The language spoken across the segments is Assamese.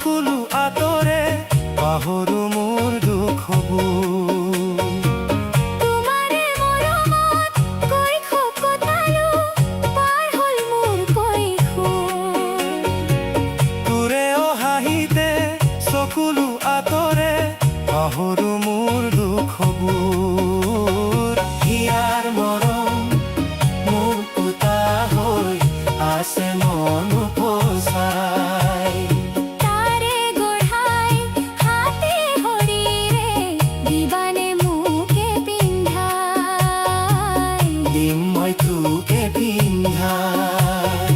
চকুলো আঁতৰে পাহৰো মোৰ দুখবোৰ। তোমাৰে মৰমত কৈশোৰ কটালো, পাৰ হ'ল মোৰ কৈশোৰ। তোৰে হাঁহিতে চকুলো আঁতৰে পাহৰো মোৰ দুখবোৰ। হিয়াৰ মৰম মোৰ পোতা হৈ আছে মন উপচাই। তাৰে গঢ়াই হাতে ভৰিৰে দিবানে মোকে পিন্ধাই। দিম মই তোকে পিন্ধাই।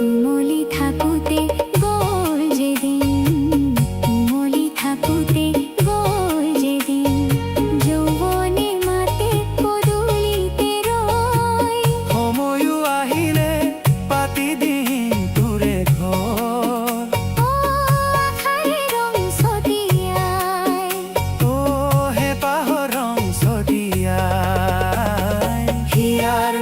উমলি থাকোতে গ'ল যেদিন, উমলি থাকোতে গ'ল যেদিন, যৌৱনে মাতে পদূলিতে ৰয়। সময়ো আহিলে পাতি দিম তোৰে ঘৰ। আশাৰে ৰং ছটিয়াই, হেঁপাহৰ ৰং ছটিয়াই। হিয়াৰ